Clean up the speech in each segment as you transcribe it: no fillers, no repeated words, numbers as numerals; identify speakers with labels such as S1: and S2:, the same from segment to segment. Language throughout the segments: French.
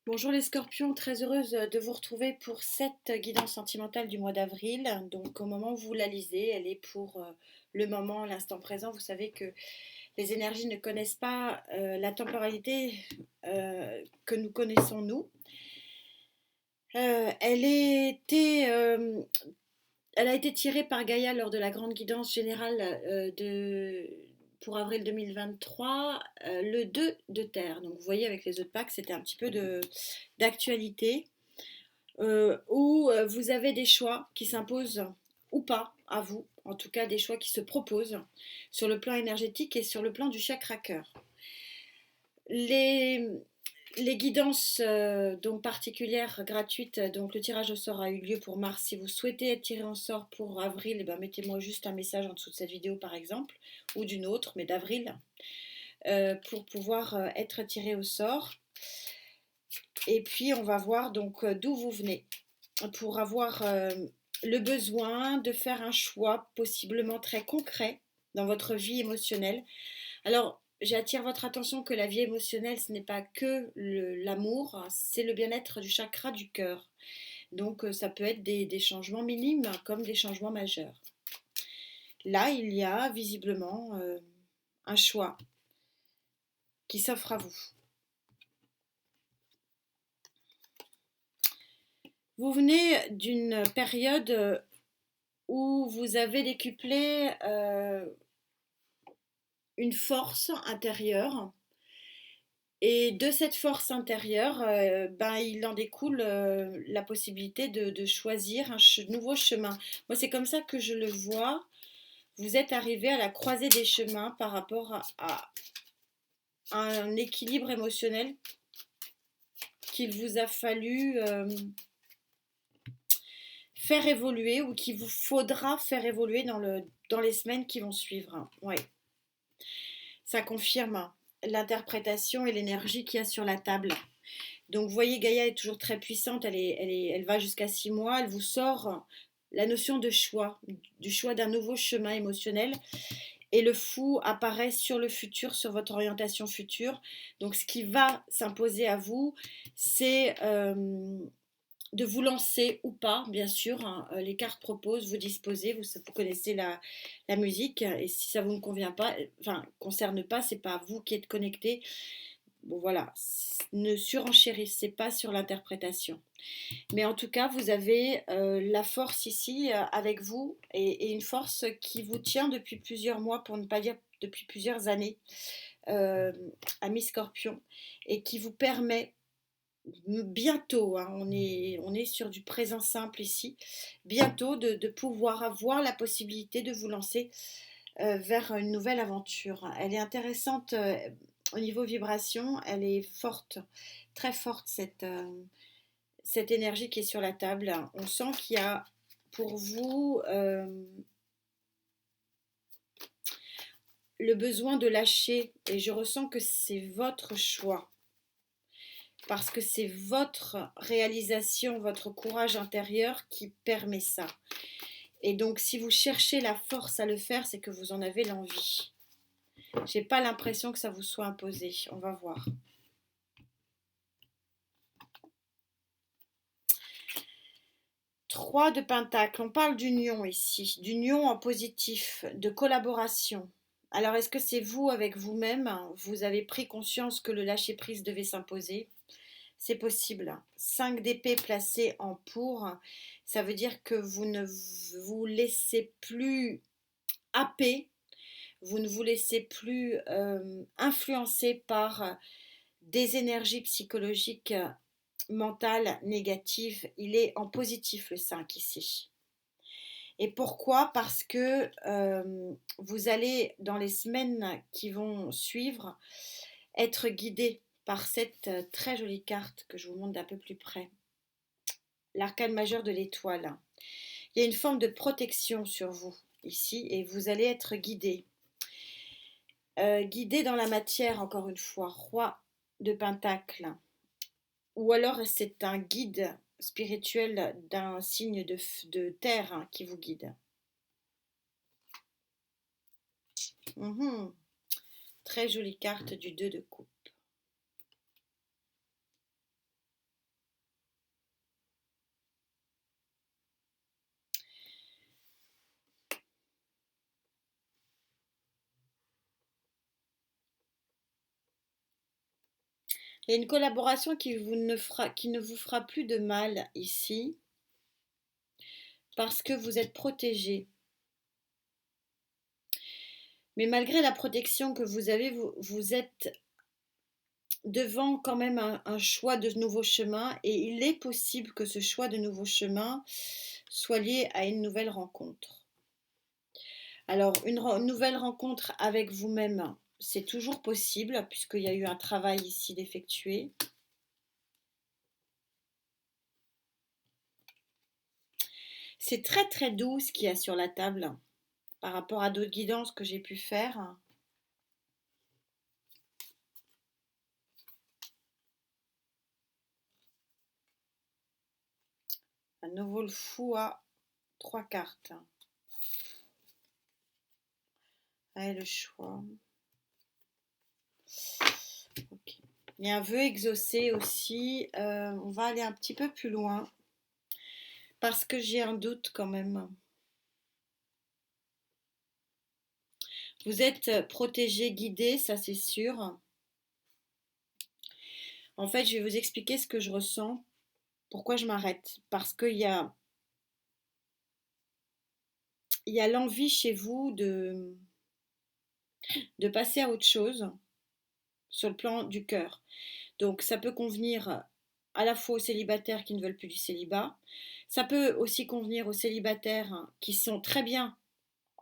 S1: Bonjour les scorpions, très heureuse de vous retrouver pour cette guidance sentimentale du mois d'avril. Donc au moment où vous la lisez, elle est pour le moment, l'instant présent. Vous savez que les énergies ne connaissent pas la temporalité que nous connaissons nous. Elle, elle a été tirée par Gaïa lors de la grande guidance générale pour avril 2023, le 2 de terre. Donc vous voyez avec les autres packs, c'était un petit peu d'actualité. Où vous avez des choix qui s'imposent ou pas à vous, en tout cas des choix qui se proposent sur le plan énergétique et sur le plan du chakra cœur. Les, les guidances donc particulières gratuites, donc le tirage au sort a eu lieu pour mars. Si vous souhaitez être tiré en sort pour avril, eh ben, mettez-moi juste un message en dessous de cette vidéo par exemple, ou d'une autre, mais d'avril, pour pouvoir être tiré au sort. Et puis on va voir donc d'où vous venez pour avoir le besoin de faire un choix possiblement très concret dans votre vie émotionnelle. Alors, j'attire votre attention que la vie émotionnelle, ce n'est pas que l'amour, c'est le bien-être du chakra du cœur. Donc, ça peut être des changements minimes comme des changements majeurs. Là, il y a visiblement un choix qui s'offre à vous. Vous venez d'une période où vous avez décuplé une force intérieure. Et de cette force intérieure, ben, il en découle la possibilité de choisir un nouveau chemin. Moi, c'est comme ça que je le vois. Vous êtes arrivé à la croisée des chemins par rapport à un équilibre émotionnel qu'il vous a fallu faire évoluer ou qu'il vous faudra faire évoluer dans les semaines qui vont suivre. Ouais, ça confirme l'interprétation et l'énergie qu'il y a sur la table. Donc, vous voyez, Gaïa est toujours très puissante, elle va jusqu'à 6 mois, elle vous sort la notion de choix, du choix d'un nouveau chemin émotionnel. Et le fou apparaît sur le futur, sur votre orientation future. Donc, ce qui va s'imposer à vous, c'est de vous lancer ou pas, bien sûr. Hein, les cartes proposent, vous disposez, vous connaissez la musique. Et si ça vous ne convient pas, enfin, concerne pas, c'est pas vous qui êtes connecté. Bon voilà, ne surenchérissez pas sur l'interprétation. Mais en tout cas, vous avez la force ici avec vous et une force qui vous tient depuis plusieurs mois, pour ne pas dire depuis plusieurs années, euh, ami Scorpion, et qui vous permet bientôt, hein, on est sur du présent simple ici, bientôt de pouvoir avoir la possibilité de vous lancer vers une nouvelle aventure. Elle est intéressante au niveau vibration, elle est forte, très forte cette énergie qui est sur la table. On sent qu'il y a pour vous le besoin de lâcher et je ressens que c'est votre choix parce que c'est votre réalisation, votre courage intérieur qui permet ça. Et donc si vous cherchez la force à le faire, c'est que vous en avez l'envie. J'ai pas l'impression que ça vous soit imposé. On va voir. Trois de Pentacle, on parle d'union ici, d'union en positif, de collaboration. Alors est-ce que c'est vous avec vous-même, vous avez pris conscience que le lâcher-prise devait s'imposer? C'est possible. 5 d'épée placé en pour, ça veut dire que vous ne vous laissez plus happer, vous ne vous laissez plus influencer par des énergies psychologiques mentales négatives. Il est en positif le 5 ici. Et pourquoi? Parce que vous allez, dans les semaines qui vont suivre, être guidé par cette très jolie carte que je vous montre d'un peu plus près. L'arcane majeur de l'étoile. Il y a une forme de protection sur vous ici et vous allez être guidé. Guidé dans la matière, encore une fois, roi de Pentacle. Ou alors c'est un guide spirituel d'un signe de terre qui vous guide. Très jolie carte du 2 de coupe. Il y a une collaboration qui ne vous fera plus de mal ici, parce que vous êtes protégé. Mais malgré la protection que vous avez, vous êtes devant quand même un choix de nouveau chemin, et il est possible que ce choix de nouveau chemin soit lié à une nouvelle rencontre. Alors, une nouvelle rencontre avec vous-même, c'est toujours possible, puisqu'il y a eu un travail ici d'effectuer. C'est très très doux ce qu'il y a sur la table par rapport à d'autres guidances que j'ai pu faire. À nouveau le fou à 3 cartes. Allez, le choix. Ok. Il y a un vœu exaucé aussi. On va aller un petit peu plus loin parce que j'ai un doute quand même. Vous êtes protégé, guidé, ça c'est sûr. En fait, je vais vous expliquer ce que je ressens, pourquoi je m'arrête. Parce il y a l'envie chez vous de passer à autre chose sur le plan du cœur. Donc ça peut convenir à la fois aux célibataires qui ne veulent plus du célibat. Ça peut aussi convenir aux célibataires qui sont très bien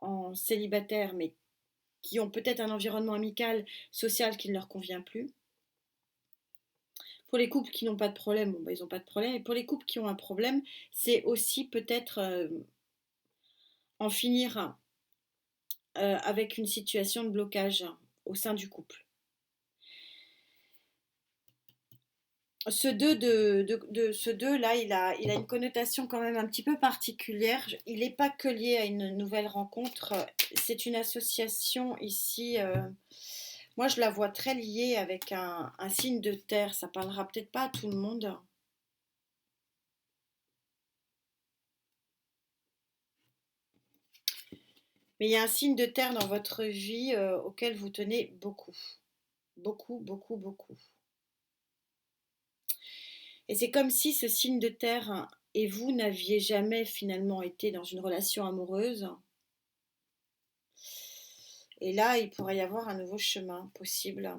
S1: en célibataire, mais qui ont peut-être un environnement amical, social qui ne leur convient plus. Pour les couples qui n'ont pas de problème, bon, bah, ils n'ont pas de problème. Et pour les couples qui ont un problème, c'est aussi peut-être en finir avec une situation de blocage au sein du couple. Ce 2 là, il a une connotation quand même un petit peu particulière. Il n'est pas que lié à une nouvelle rencontre. C'est une association ici. Moi, je la vois très liée avec un signe de terre. Ça parlera peut-être pas à tout le monde. Mais il y a un signe de terre dans votre vie auquel vous tenez beaucoup. Beaucoup, beaucoup, beaucoup. Et c'est comme si ce signe de terre et vous n'aviez jamais finalement été dans une relation amoureuse. Et là, il pourrait y avoir un nouveau chemin possible.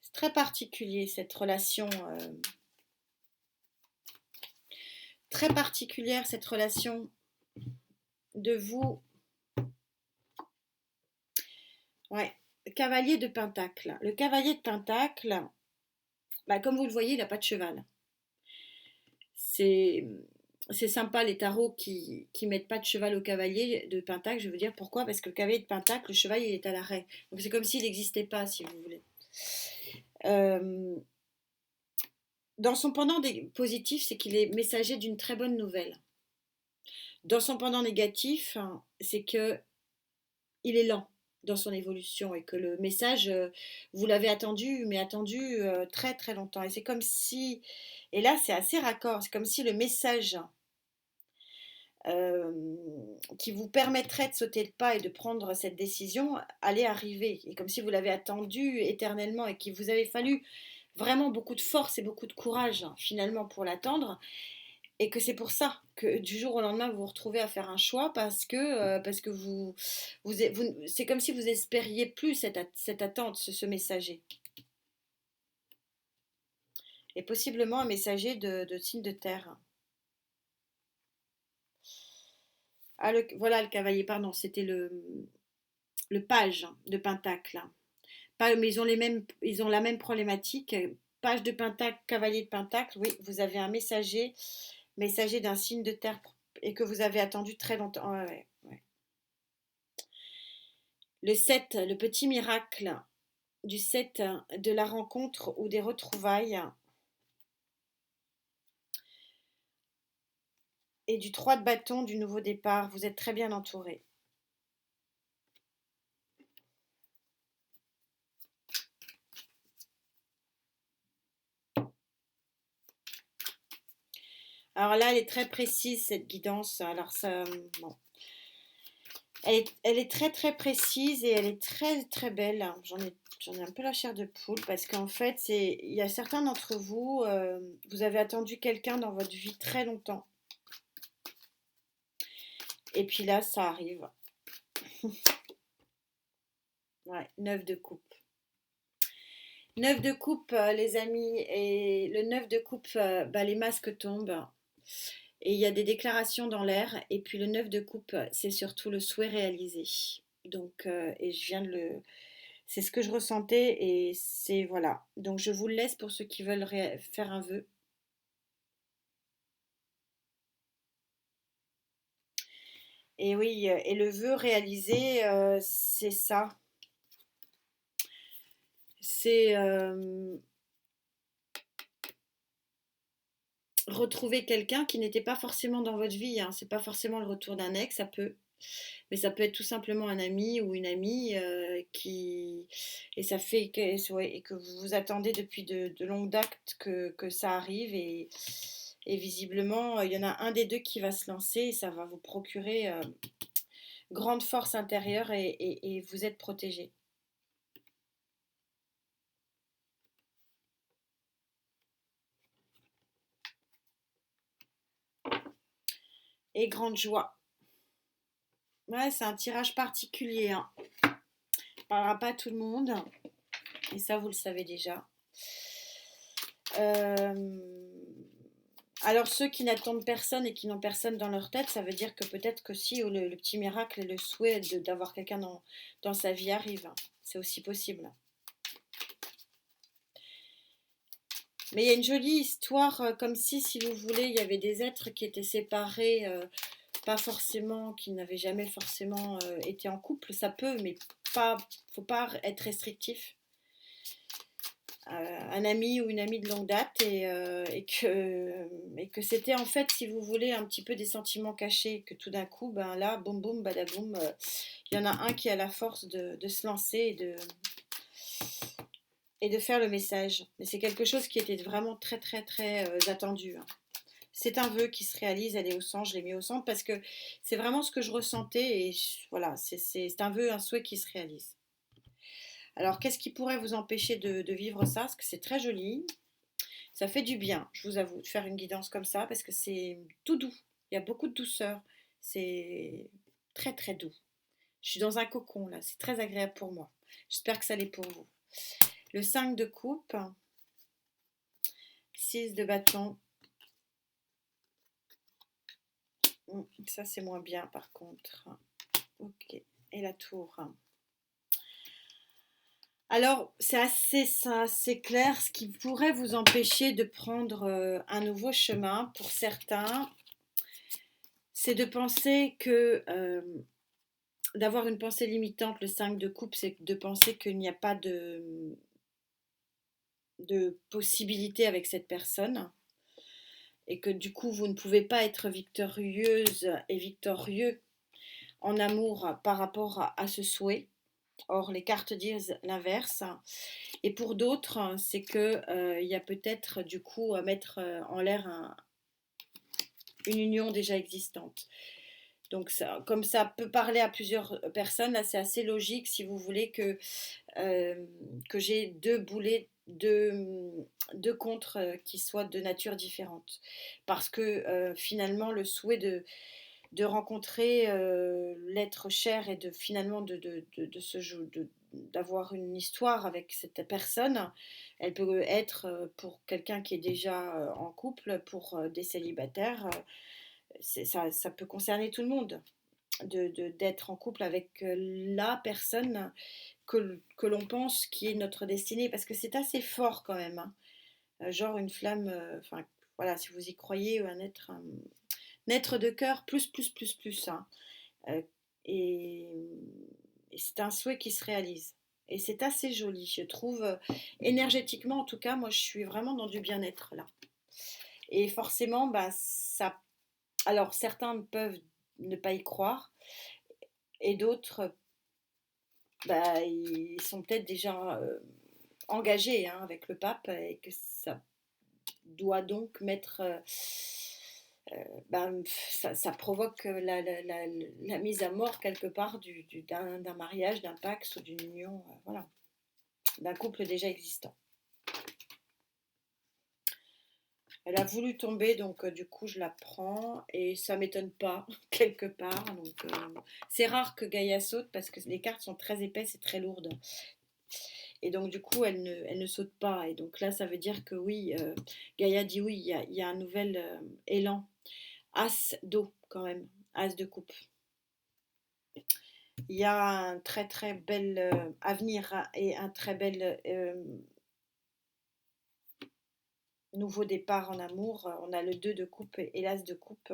S1: C'est très particulier cette relation. Très particulière cette relation de vous. Ouais, cavalier de Pentacle. Le cavalier de Pentacle, bah, comme vous le voyez, il n'a pas de cheval. C'est c'est sympa les tarots qui mettent pas de cheval au cavalier de Pentacle. Je veux dire pourquoi? Parce que le cavalier de Pentacle, le cheval, il est à l'arrêt. Donc c'est comme s'il n'existait pas, si vous voulez. Euh, dans son pendant positif, c'est qu'il est messager d'une très bonne nouvelle. Dans son pendant négatif, c'est que il est lent dans son évolution et que le message, vous l'avez attendu, mais attendu très très longtemps. Et c'est comme si, et là c'est assez raccord, c'est comme si le message euh, qui vous permettrait de sauter le pas et de prendre cette décision allait arriver. Et comme si vous l'avez attendu éternellement et qu'il vous avait fallu vraiment beaucoup de force et beaucoup de courage finalement pour l'attendre. Et que c'est pour ça que du jour au lendemain, vous vous retrouvez à faire un choix parce que c'est comme si vous espériez plus cette attente, ce messager. Et possiblement un messager de signe de terre. Ah, voilà le cavalier, pardon, c'était le page de Pentacle. Pas, mais ils ont la même problématique. Page de Pentacle, cavalier de Pentacle, oui, vous avez un messager d'un signe de terre et que vous avez attendu très longtemps. Ouais, ouais, ouais. Le 7, le petit miracle du 7 de la rencontre ou des retrouvailles. Et du 3 de bâton du nouveau départ. Vous êtes très bien entouré. Alors là, elle est très précise, cette guidance. Alors ça, bon. Elle est très très précise et elle est très très belle. J'en ai un peu la chair de poule parce qu'en fait, il y a certains d'entre vous, vous avez attendu quelqu'un dans votre vie très longtemps. Et puis là, ça arrive. Ouais, 9 de coupe. 9 de coupe, les amis. Et le 9 de coupe, bah, les masques tombent. Et il y a des déclarations dans l'air. Et puis le 9 de coupe, c'est surtout le souhait réalisé. Donc, et je viens de le. C'est ce que je ressentais et c'est voilà. Donc je vous le laisse pour ceux qui veulent faire un vœu. Et oui, et le vœu réalisé, c'est ça. C'est retrouver quelqu'un qui n'était pas forcément dans votre vie, hein. C'est pas forcément le retour d'un ex, ça peut. Mais ça peut être tout simplement un ami ou une amie qui. Et ça fait que, ouais, et que vous vous attendez depuis de longues dates que ça arrive. Et visiblement, il y en a un des deux qui va se lancer et ça va vous procurer grande force intérieure et vous êtes protégé. Et grande joie. Ouais, c'est un tirage particulier, hein. On ne parlera pas à tout le monde. Et ça, vous le savez déjà. Euh, Alors ceux qui n'attendent personne et qui n'ont personne dans leur tête, ça veut dire que peut-être que si le petit miracle et le souhait d'avoir quelqu'un dans sa vie arrive, hein. C'est aussi possible. Mais il y a une jolie histoire, comme si vous voulez, il y avait des êtres qui étaient séparés, pas forcément, qui n'avaient jamais forcément été en couple. Ça peut, mais pas, faut pas être restrictif. Un ami ou une amie de longue date et que c'était en fait, si vous voulez, un petit peu des sentiments cachés, que tout d'un coup, ben là, boum boum, badaboum, il y en a un qui a la force de se lancer et de faire le message. Mais c'est quelque chose qui était vraiment très très très attendu, hein. C'est un vœu qui se réalise, elle est au centre, je l'ai mis au centre parce que c'est vraiment ce que je ressentais et voilà, c'est un vœu, un souhait qui se réalise. Alors, qu'est-ce qui pourrait vous empêcher de vivre ça? Parce que c'est très joli. Ça fait du bien, je vous avoue, de faire une guidance comme ça parce que c'est tout doux. Il y a beaucoup de douceur. C'est très très doux. Je suis dans un cocon là, c'est très agréable pour moi. J'espère que ça l'est pour vous. Le 5 de coupe, 6 de bâton. Ça c'est moins bien par contre. Ok. Et la tour. Alors, c'est assez clair. Ce qui pourrait vous empêcher de prendre un nouveau chemin pour certains, c'est de penser que d'avoir une pensée limitante. Le 5 de coupe, c'est de penser qu'il n'y a pas de possibilité avec cette personne et que du coup, vous ne pouvez pas être victorieuse et victorieux en amour par rapport à ce souhait. Or, les cartes disent l'inverse. Et pour d'autres, c'est que il y a peut-être du coup à mettre en l'air une union déjà existante. Donc ça, comme ça peut parler à plusieurs personnes, là c'est assez logique si vous voulez que j'ai deux boulets, deux contres qui soient de nature différente. Parce que finalement le souhait de rencontrer l'être cher et de finalement de se d'avoir une histoire avec cette personne, elle peut être pour quelqu'un qui est déjà en couple, pour des célibataires, ça peut concerner tout le monde d'être en couple avec la personne que l'on pense qui est notre destinée, parce que c'est assez fort quand même, hein. Genre une flamme, enfin voilà, si vous y croyez, un être de cœur, plus, hein. Euh, et, et c'est un souhait qui se réalise. Et c'est assez joli, je trouve. Énergétiquement, en tout cas, moi, je suis vraiment dans du bien-être là. Et forcément, bah, ça. Alors, certains peuvent ne pas y croire, et d'autres, bah, ils sont peut-être déjà engagés hein, avec le pape, et que ça doit donc mettre ben, ça provoque la mise à mort quelque part d'un mariage, d'un pax ou d'une union, voilà, d'un couple déjà existant. Elle a voulu tomber, donc du coup je la prends et ça m'étonne pas quelque part. Donc c'est rare que Gaïa saute parce que les cartes sont très épaisses et très lourdes. Et donc du coup elle ne saute pas. Et donc là ça veut dire que oui, Gaïa dit oui, il y a un nouvel élan. As d'eau quand même, as de coupe. Il y a un très très bel avenir hein, et un très bel nouveau départ en amour. On a le 2 de coupe et l'as de coupe.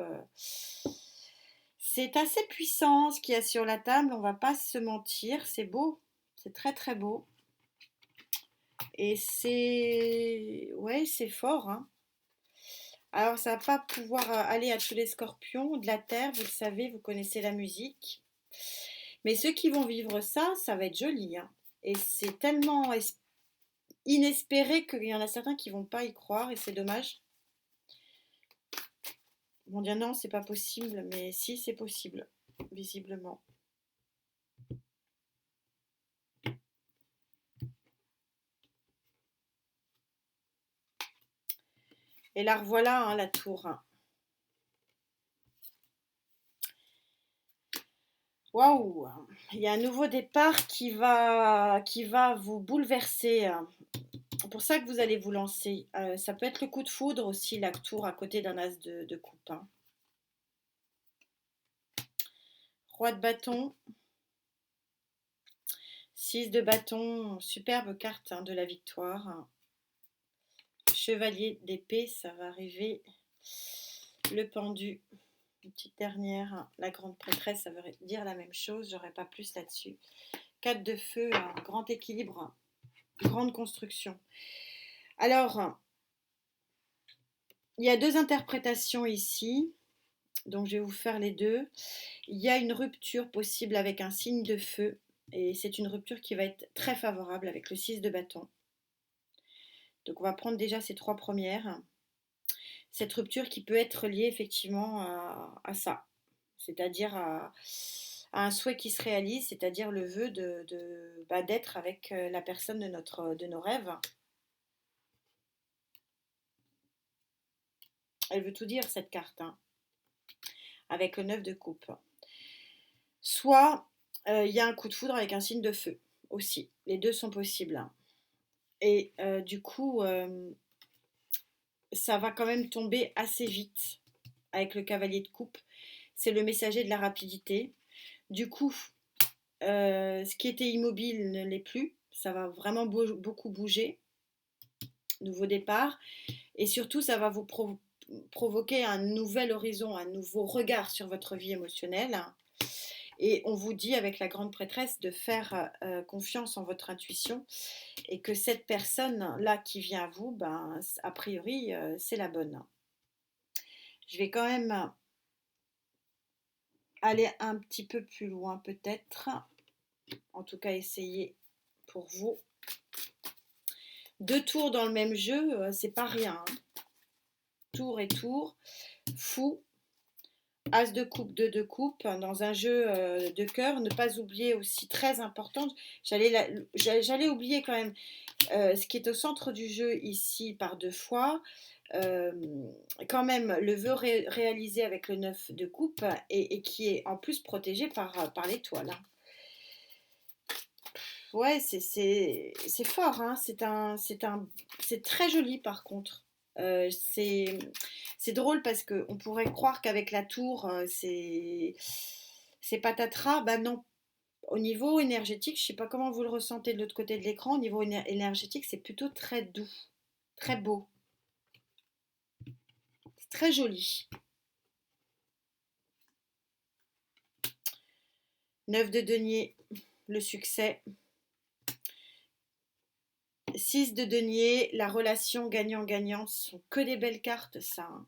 S1: C'est assez puissant ce qu'il y a sur la table, on va pas se mentir, c'est beau, c'est très très beau. Et c'est ouais, c'est fort hein. Alors ça va pas pouvoir aller à tous les scorpions de la terre, vous le savez, vous connaissez la musique. Mais ceux qui vont vivre ça, ça va être joli hein. Et c'est tellement inespéré qu'il y en a certains qui vont pas y croire et c'est dommage. Ils vont dire non, c'est pas possible, mais si c'est possible, visiblement. Et la revoilà, hein, la tour. Waouh! Il y a un nouveau départ qui va vous bouleverser. C'est pour ça que vous allez vous lancer. Ça peut être le coup de foudre aussi, la tour à côté d'un as de coupe. Hein. Roi de bâton, 6 de bâton, superbe carte hein, de la victoire. Chevalier d'épée, ça va arriver. Le pendu, une petite dernière. La grande prêtresse, ça veut dire la même chose. J'aurais pas plus là-dessus. 4 de feu, grand équilibre, grande construction. Alors, il y a deux interprétations ici. Donc, je vais vous faire les deux. Il y a une rupture possible avec un signe de feu. Et c'est une rupture qui va être très favorable avec le 6 de bâton. Donc, on va prendre déjà ces trois premières. Cette rupture qui peut être liée effectivement à ça. C'est-à-dire à un souhait qui se réalise, c'est-à-dire le vœu d'être avec la personne de nos rêves. Elle veut tout dire cette carte, hein, avec le 9 de coupe. Soit il y a un coup de foudre avec un signe de feu aussi. Les deux sont possibles. Hein. Et du coup, ça va quand même tomber assez vite avec le cavalier de coupe. C'est le messager de la rapidité. Du coup, ce qui était immobile ne l'est plus. Ça va vraiment beaucoup bouger. Nouveau départ. Et surtout, ça va vous provoquer un nouvel horizon, un nouveau regard sur votre vie émotionnelle. Et on vous dit avec la grande prêtresse de faire confiance en votre intuition et que cette personne-là qui vient à vous, ben, a priori, c'est la bonne. Je vais quand même aller un petit peu plus loin peut-être. En tout cas, essayer pour vous. 2 tours dans le même jeu, c'est pas rien. Hein. Tour et tour. Fou. As de coupe, 2 de coupe, dans un jeu de cœur, ne pas oublier aussi très important, j'allais oublier quand même ce qui est au centre du jeu ici par 2 fois, euh, quand même le vœu réalisé avec le 9 de coupe et qui est en plus protégé par l'étoile. Hein. Ouais, c'est fort, hein. C'est très joli par contre. C'est drôle parce qu'on pourrait croire qu'avec la tour, c'est patatras. Bah non, au niveau énergétique, je ne sais pas comment vous le ressentez de l'autre côté de l'écran, au niveau énergétique, c'est plutôt très doux, très beau, c'est très joli. 9 de denier, le succès. 6 de denier, la relation gagnant-gagnant, ce sont que des belles cartes, ça. Hein.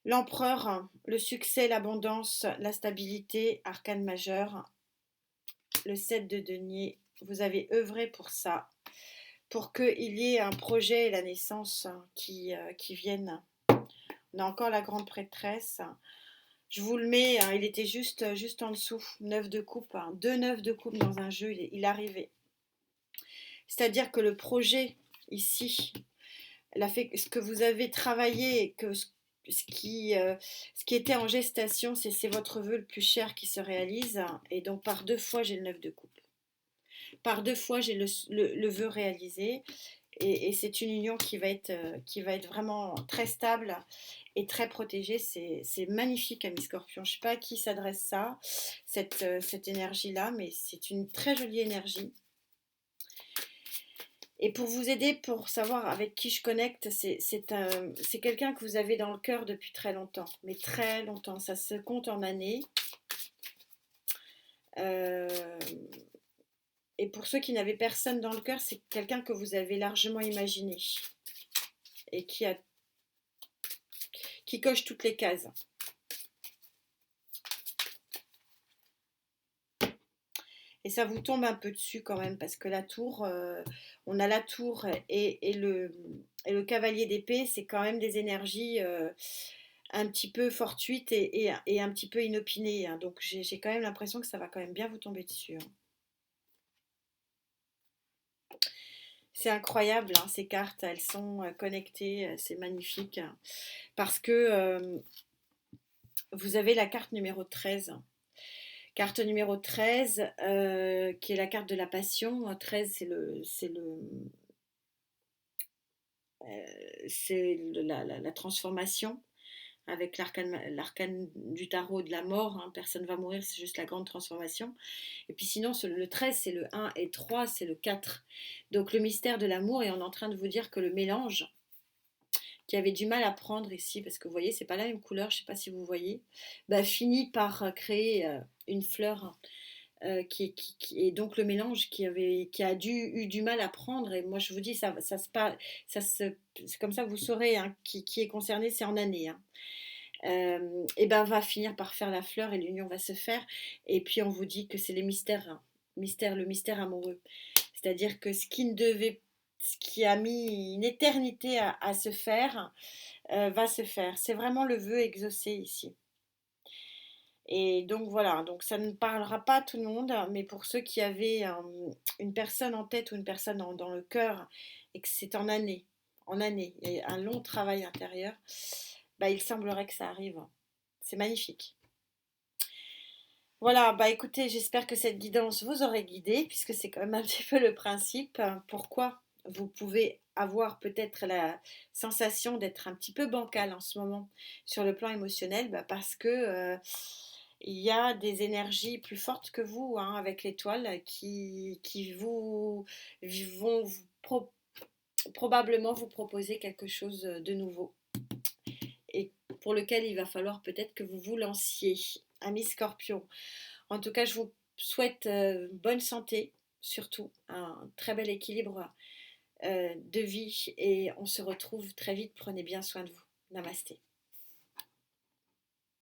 S1: L'empereur, le succès, l'abondance, la stabilité, arcane majeur. Le 7 de denier, vous avez œuvré pour ça, pour qu'il y ait un projet et la naissance qui viennent. On a encore la grande prêtresse. Je vous le mets, hein, il était juste en dessous. 9 de coupe, hein. Deux 9 de coupe dans un jeu, il arrivait. C'est-à-dire que le projet ici, ce que vous avez travaillé, que ce qui était en gestation, c'est votre vœu le plus cher qui se réalise. Et donc par deux fois, j'ai le 9 de coupe. Par deux fois, j'ai le vœu réalisé. Et c'est une union qui va être vraiment très stable et très protégée. C'est magnifique, ami Scorpion. Je ne sais pas à qui s'adresse ça, cette énergie-là, mais c'est une très jolie énergie. Et pour vous aider, pour savoir avec qui je connecte, c'est quelqu'un que vous avez dans le cœur depuis très longtemps, mais très longtemps. Ça se compte en années. Euh, et pour ceux qui n'avaient personne dans le cœur, c'est quelqu'un que vous avez largement imaginé et qui coche toutes les cases. Et ça vous tombe un peu dessus quand même, parce que la tour, on a la tour et le cavalier d'épée, c'est quand même des énergies un petit peu fortuites et un petit peu inopinées, hein. Donc j'ai quand même l'impression que ça va quand même bien vous tomber dessus, hein. C'est incroyable, hein, ces cartes, elles sont connectées, c'est magnifique, hein. Parce que vous avez la carte numéro 13. Carte numéro 13, qui est la carte de la passion. 13, la transformation avec l'arcane du tarot de la mort, hein. Personne ne va mourir, c'est juste la grande transformation. Et puis sinon, le 13, c'est le 1 et 3, c'est le 4. Donc le mystère de l'amour, et on est en train de vous dire que le mélange, qui avait du mal à prendre ici, parce que vous voyez, c'est pas la même couleur, je ne sais pas si vous voyez, bah, finit par créer une fleur et donc le mélange qui a eu du mal à prendre. Et moi je vous dis, c'est comme ça que vous saurez, hein, qui est concerné, c'est en année, hein. Et ben va finir par faire la fleur et l'union va se faire. Et puis on vous dit que c'est les mystères, hein, le mystère amoureux. C'est-à-dire que ce qui a mis une éternité à se faire, va se faire. C'est vraiment le vœu exaucé ici. Et donc voilà, donc ça ne parlera pas à tout le monde, mais pour ceux qui avaient une personne en tête ou une personne dans le cœur et que c'est en année, il y a un long travail intérieur, bah, il semblerait que ça arrive. C'est magnifique. Voilà, bah écoutez, j'espère que cette guidance vous aurait guidé, puisque c'est quand même un petit peu le principe. Pourquoi vous pouvez avoir peut-être la sensation d'être un petit peu bancal en ce moment sur le plan émotionnel, bah parce que il y a des énergies plus fortes que vous, hein, avec l'étoile qui vont probablement vous proposer quelque chose de nouveau et pour lequel il va falloir peut-être que vous vous lanciez, ami Scorpion. En tout cas, je vous souhaite bonne santé, surtout un très bel équilibre de vie et on se retrouve très vite. Prenez bien soin de vous. Namasté.